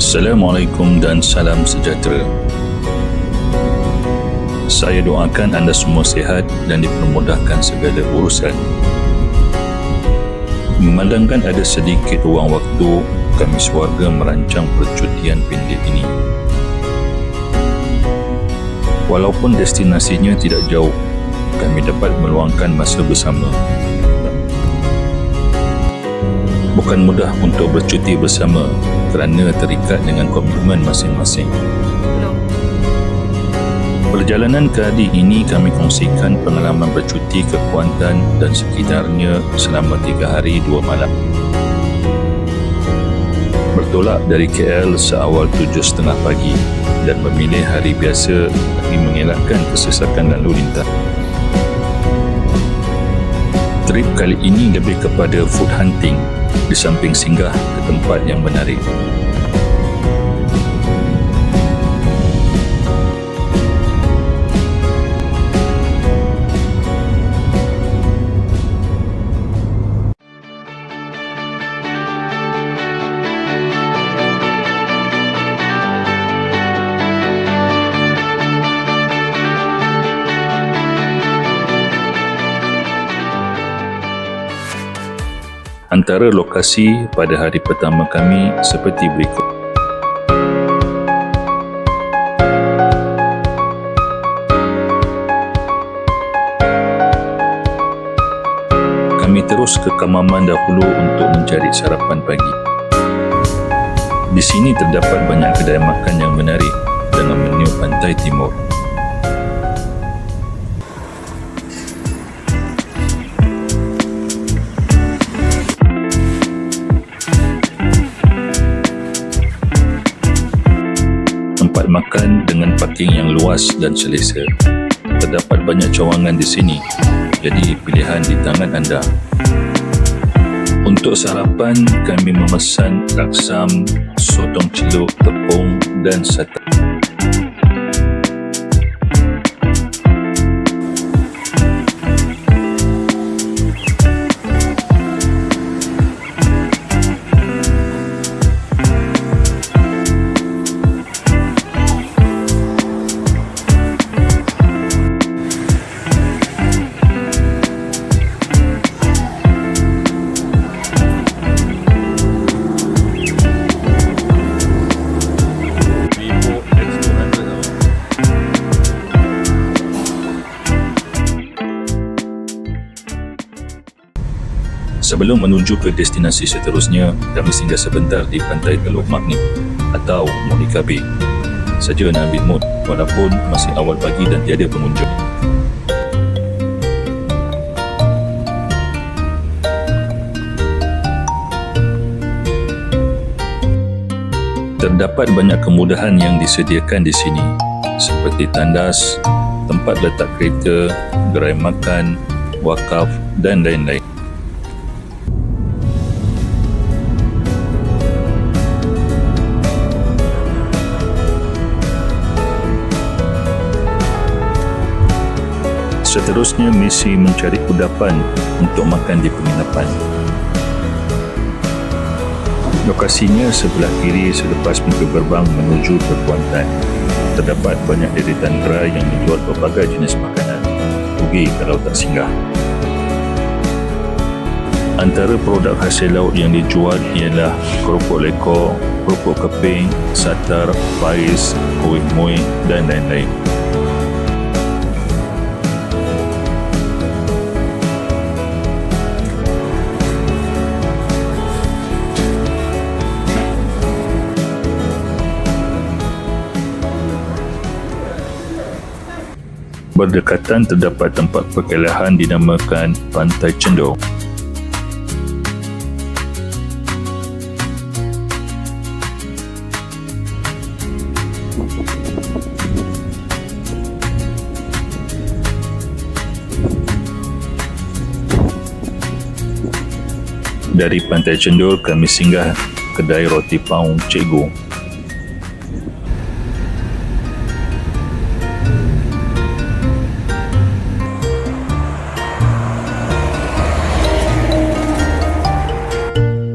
Assalamualaikum dan salam sejahtera. Saya doakan anda semua sihat dan dipermudahkan segala urusan. Memandangkan ada sedikit ruang waktu, kami sekeluarga merancang percutian pendek ini. Walaupun destinasinya tidak jauh, kami dapat meluangkan masa bersama. Bukan mudah untuk bercuti bersama kerana terikat dengan komitmen masing-masing. Perjalanan kali ini kami kongsikan pengalaman bercuti ke Kuantan dan sekitarnya selama 3 hari 2 malam. Bertolak dari KL seawal 7.30 pagi dan memilih hari biasa demi mengelakkan kesesakan lalu lintas. Trip kali ini lebih kepada food hunting di samping singgah ke tempat yang menarik. Antara lokasi pada hari pertama kami seperti berikut. Kami terus ke Kamaman dahulu untuk mencari sarapan pagi. Di sini terdapat banyak kedai makan yang menarik dengan menu pantai timur. Tempat makan dengan parking yang luas dan selesa. Terdapat banyak cawangan di sini, jadi pilihan di tangan anda. Untuk sarapan, kami memesan laksam, sotong celup, tepung dan sate. Sebelum menuju ke destinasi seterusnya, kami singgah sebentar di Pantai Teluk Magnet atau Monica Bay saja nak ambil mood walaupun masih awal pagi dan tiada pengunjung. Terdapat banyak kemudahan yang disediakan di sini seperti tandas, tempat letak kereta, gerai makan, wakaf dan lain-lain. Seterusnya misi mencari kudapan untuk makan di penginapan. Lokasinya sebelah kiri selepas pintu gerbang menuju ke Kuantan. Terdapat banyak deretan gerai yang menjual pelbagai jenis makanan. Rugi kalau tak singgah. Antara produk hasil laut yang dijual ialah keropok lekor, keropok keping, satar, pais, kuih muih dan lain-lain. Berdekatan terdapat tempat perkelahan dinamakan Pantai Cendor. Dari Pantai Cendor kami singgah kedai roti paung Cikgu.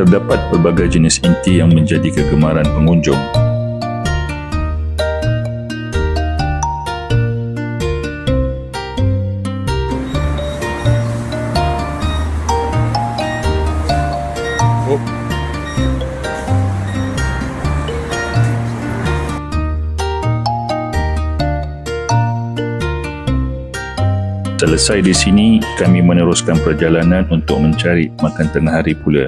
Terdapat pelbagai jenis inti yang menjadi kegemaran pengunjung. Selesai di sini, kami meneruskan perjalanan untuk mencari makan tengah hari pula.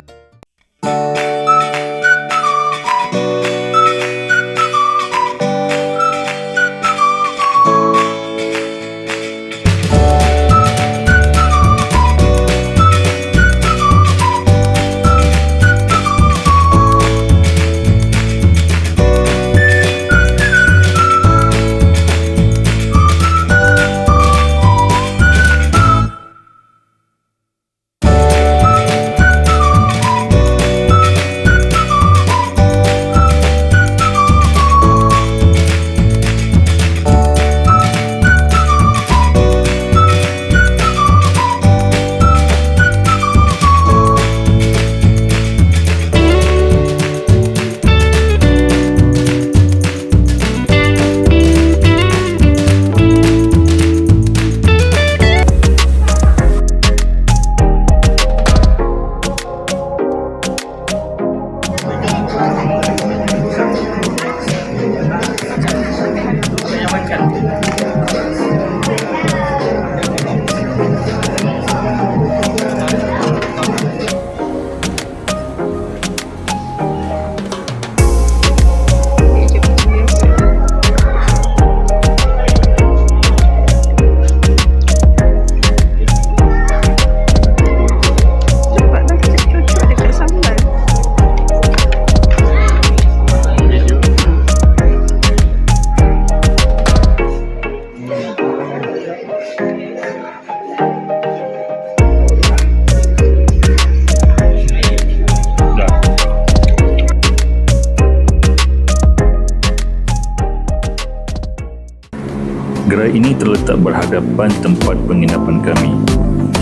Gerai ini terletak berhadapan tempat penginapan kami.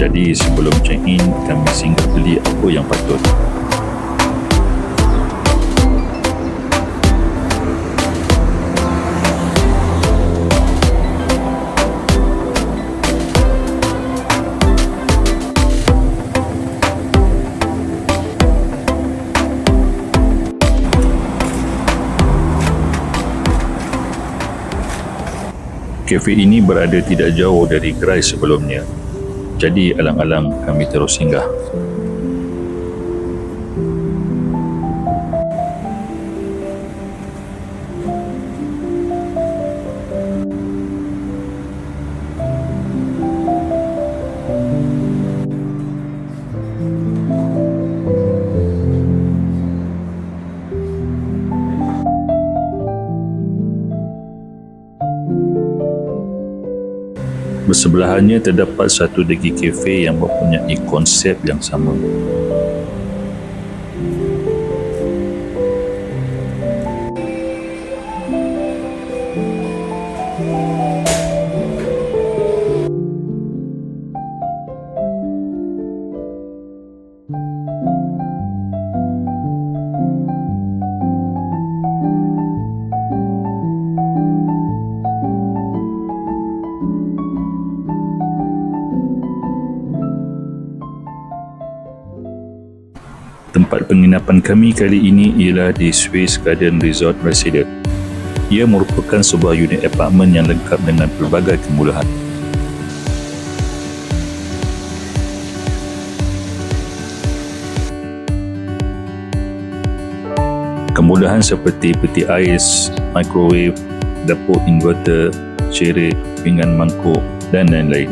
Jadi sebelum check-in, kami singgah beli apa yang patut. Kafe ini berada tidak jauh dari gerai sebelumnya. Jadi alang-alang kami terus singgah. Bersebelahannya terdapat satu lagi kafe yang mempunyai konsep yang sama. Tempat penginapan kami kali ini ialah di Swiss Garden Resort Residence. Ia merupakan sebuah unit apartmen yang lengkap dengan pelbagai kemudahan. Kemudahan seperti peti ais, microwave, dapur inverter, cerik, pinggan mangkuk dan lain-lain.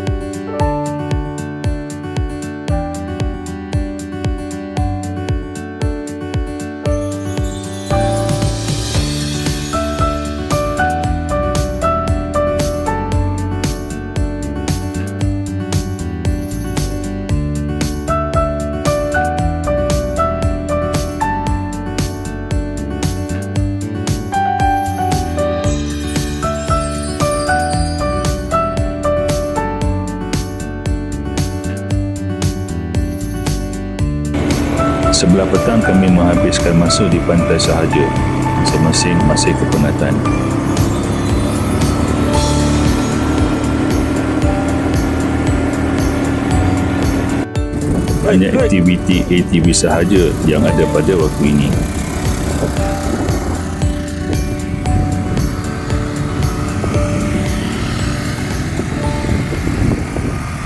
Sebelah petang kami menghabiskan masa di pantai sahaja, masing-masing masih kepenatan. Hanya aktiviti ATV sahaja yang ada pada waktu ini.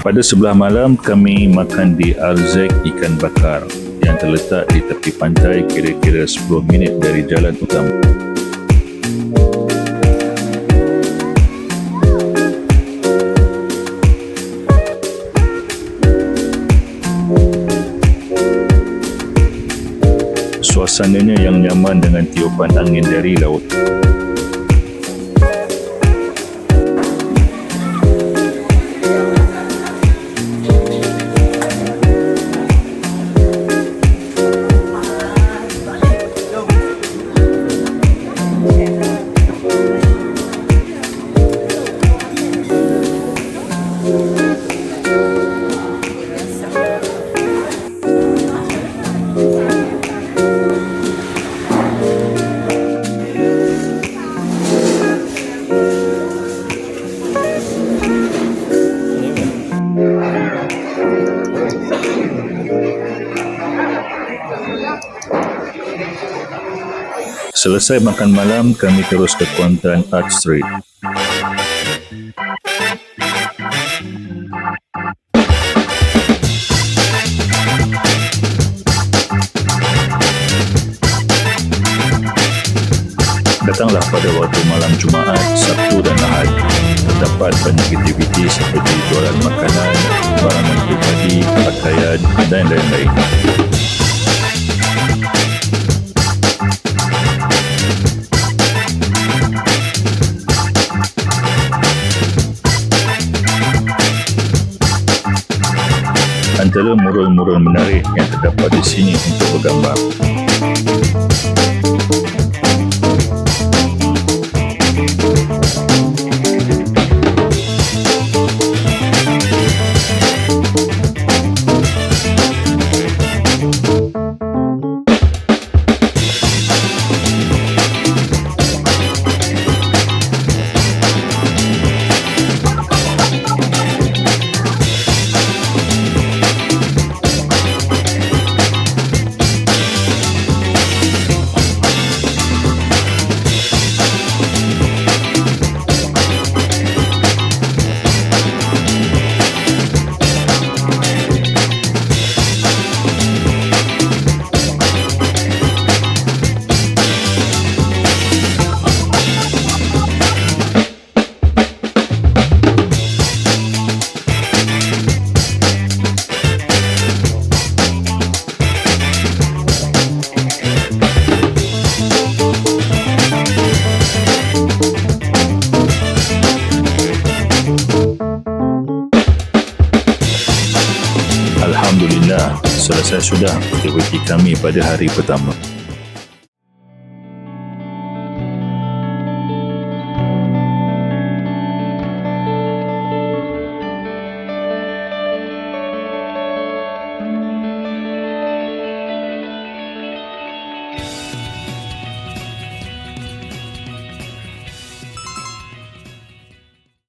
Pada sebelah malam, kami makan di Arzek Ikan Bakar yang terletak di tepi pantai kira-kira 10 minit dari jalan utama. Suasananya yang nyaman dengan tiupan angin dari laut. Selesai makan malam, kami terus ke Kuantan Art Street. Datanglah pada waktu malam Jumaat, Sabtu dan Ahad. Terdapat banyak aktiviti seperti jualan makanan, barangan pribadi, pakaian dan lain-lain. Antara mural-mural menarik yang terdapat di sini untuk bergambar. Alhamdulillah, selesai sudah aktiviti kami pada hari pertama.